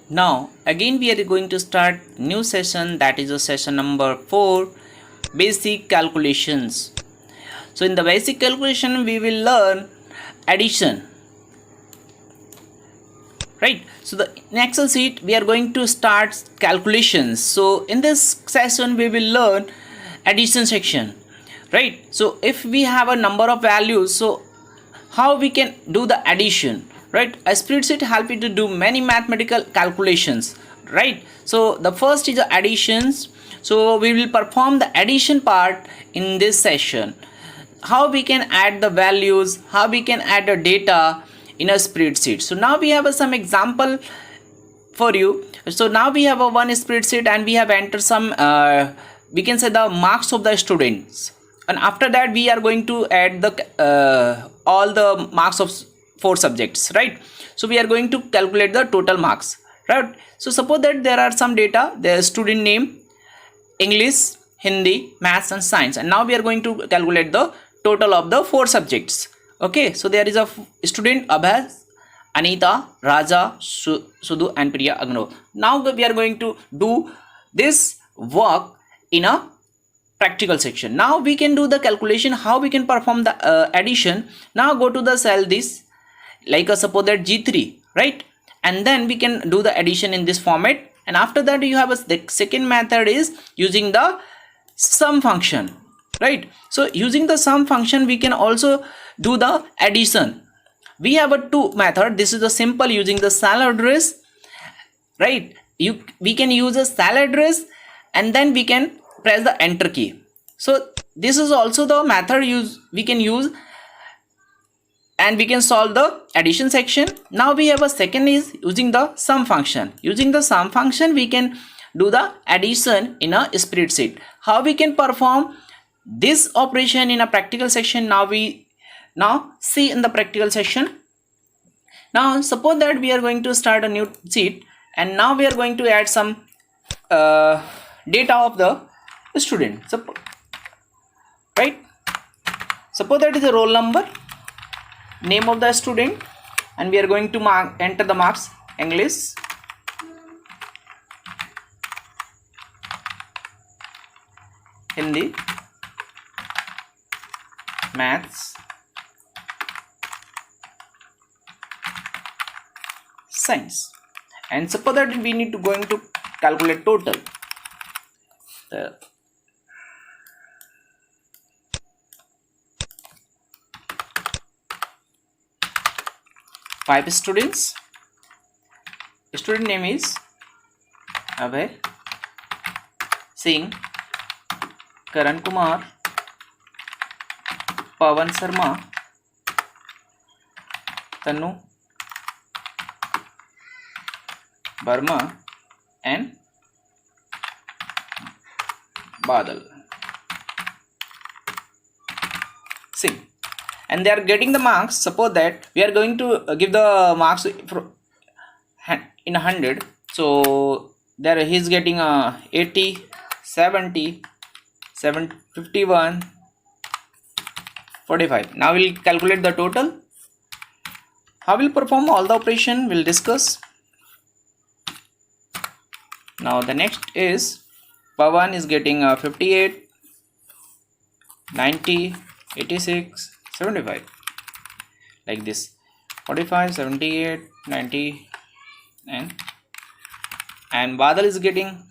Now again we are going to start new session, that is a session number 4, basic calculations. So in the basic calculation we will learn addition, right? So in Excel sheet we are going to start calculations. So in this session we will learn addition section, right? So if we have a number of values, so how we can do the addition, right? A spreadsheet help you to do many mathematical calculations, right? So the first is the additions. So we will perform the addition part in this session. How we can add the values, how we can add the data in a spreadsheet. So now we have some example for you. So now we have a one spreadsheet and we have entered some we can say the marks of the students, and after that we are going to add the all the marks of 4 subjects, right? So we are going to calculate the total marks, right? So suppose that there are some data, the student name, English, Hindi, Maths and Science, and now we are going to calculate the total of the 4 subjects. Okay, so there is a student Abhay, Anita, Raja, Sudhu and Priya Agno. Now we are going to do this work in a practical section. Now we can do the calculation, how we can perform the addition. Now go to the cell this, like suppose that G3, right? And then we can do the addition in this format. And after that you have the second method is using the sum function, right? So using the sum function we can also do the addition. We have a 2 method. This is the simple using the cell address, right? We can use a cell address and then we can press the enter key. So this is also the method we can use, and we can solve the addition section. Now we have a second is using the sum function. Using the sum function we can do the addition in a spreadsheet. How we can perform this operation in a practical section, now we see in the practical section. Now suppose that we are going to start a new sheet, and now we are going to add some data of the student, right? Suppose that is the roll number, name of the student, and we are going to enter the marks: English, Hindi, Maths, Science. And suppose that we need to going to calculate total. The 5 students. Student name is Abhay, Singh, Karan Kumar, Pawan Sharma, Tanu, Burma and Badal Singh, and they are getting the marks. Suppose that we are going to give the marks in 100. So there he is getting 80, 70, 51, 45. Now we'll calculate the total. How we'll perform all the operation we'll discuss. Now the next is Pawan is getting 58, 90, 86, 75, like this: 45, 78, 90, and Badal is getting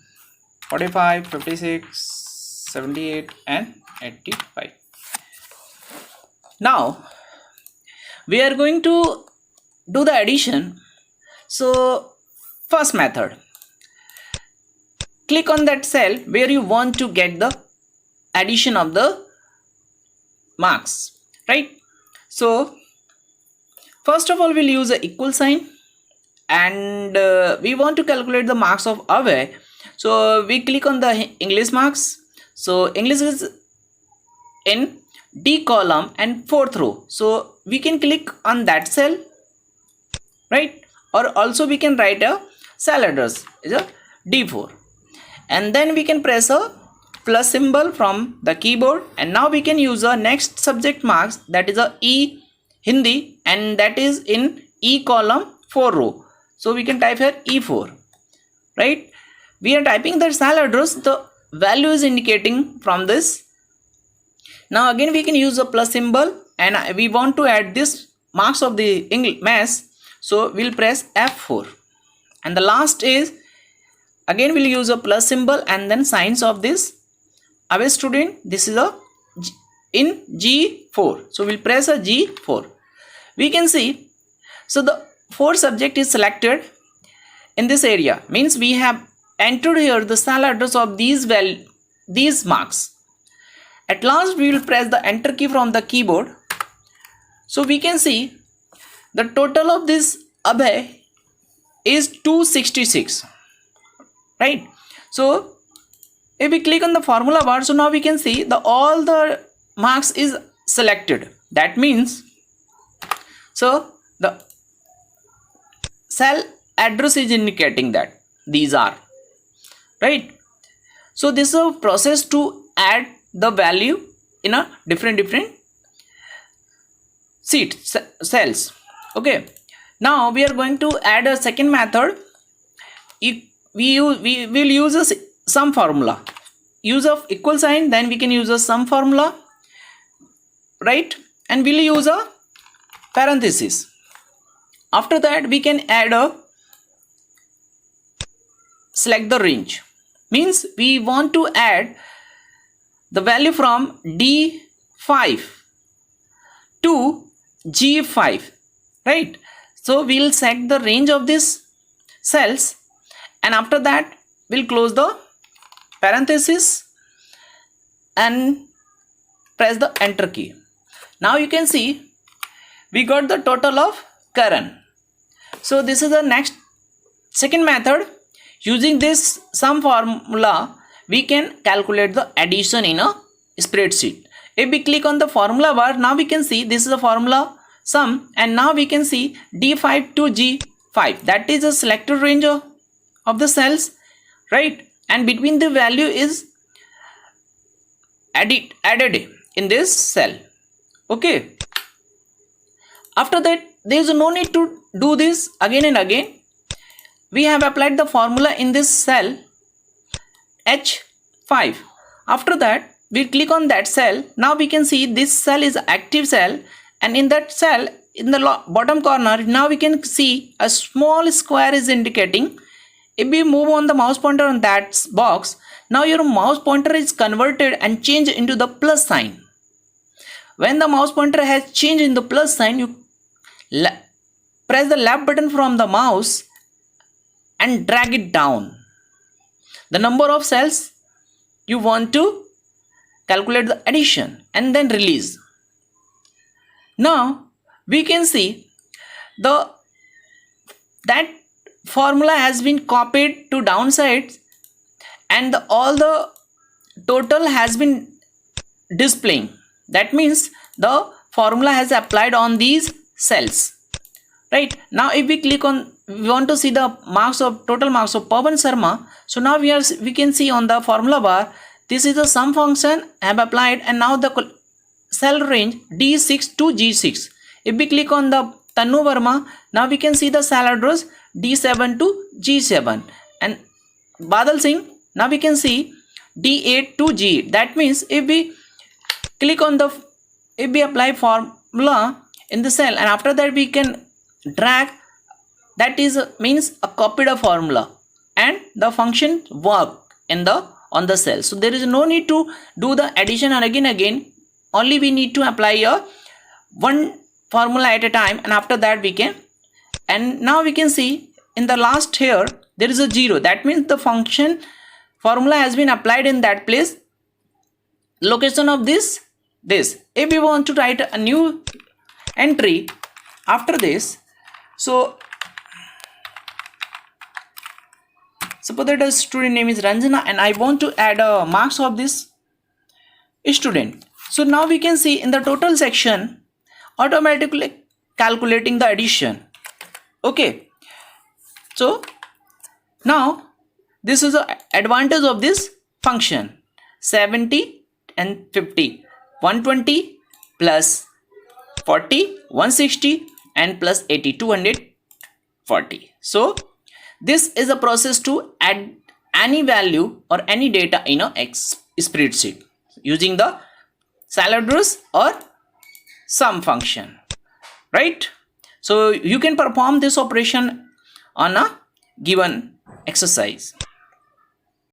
45, 56, 78 and 85. Now we are going to do the addition. So first method, click on that cell where you want to get the addition of the marks, right? So first of all we'll use the equal sign, and we want to calculate the marks of Abhay. So we click on the English marks. So English is in D column and 4th row, so we can click on that cell, right? Or also we can write a cell address is a D4, and then we can press a plus symbol from the keyboard, and now we can use a next subject marks, that is a E Hindi, and that is in E column 4 row. So we can type here E4. right? We are typing the cell address, the value is indicating from this. Now again we can use a plus symbol, and we want to add this marks of the English maths, so we'll press F4. And the last is, again we'll use a plus symbol and then signs of this away student. This is a in G4, so we'll press a G4. We can see, so the 4 subject is selected in this area, means we have entered here the cell address of these marks. At last we will press the enter key from the keyboard. So we can see the total of this Abhay is 266, right? So if we click on the formula bar, so now we can see the all the marks is selected. That means, so the cell address is indicating that these are, right? So this is a process to add the value in a different cells. Okay, now we are going to add a second method. We will use a sum formula, use of equal sign, then we can use a sum formula, right? And we'll use a parenthesis. After that we can add a select the range, means we want to add the value from D5 to G5, right? So we'll set the range of these cells, and after that we'll close the parenthesis and press the enter key. Now you can see we got the total of Karan. So this is the second method. Using this sum formula, we can calculate the addition in a spreadsheet. If we click on the formula bar, now we can see this is the formula sum, and now we can see D5 to G5, that is a selected range of the cells, right? And between the value is added in this cell. Okay, after that there is no need to do this again and again. We have applied the formula in this cell H5. After that we click on that cell. Now we can see this cell is active cell, and in that cell in the bottom corner, now we can see a small square is indicating. If we move on the mouse pointer on that box, now your mouse pointer is converted and changed into the plus sign. When the mouse pointer has changed in the plus sign, you press the left button from the mouse and drag it down. The number of cells you want to calculate the addition, and then release. Now we can see that formula has been copied to downsides, and all the total has been displaying. That means the formula has applied on these cells, right? Now if we click on, we want to see the total marks of Pawan Sharma. So now we can see on the formula bar, this is the sum function I have applied, and now the cell range D6 to G6. If we click on the Tanu Verma, now we can see the cell address D7 to G7, and Badal Singh, now we can see D8 to G8. That means if we click on if we apply formula in the cell, and after that we can drag, that is means a copied a formula, and the function work on the cell. So there is no need to do the addition and again. Only we need to apply one formula at a time, and after that we can. And now we can see in the last here there is a 0. That means the function formula has been applied in that place. Location of this. If we want to write a new entry after this, so suppose that the student name is Ranjana, and I want to add marks of this student. So now we can see in the total section automatically calculating the addition. Okay, so now this is the advantage of this function. 70 and 50, 120 plus 40, 160, and plus 80, 240. So This is a process to add any value or any data in a spreadsheet using the salad or sum function, right? So you can perform this operation on a given exercise.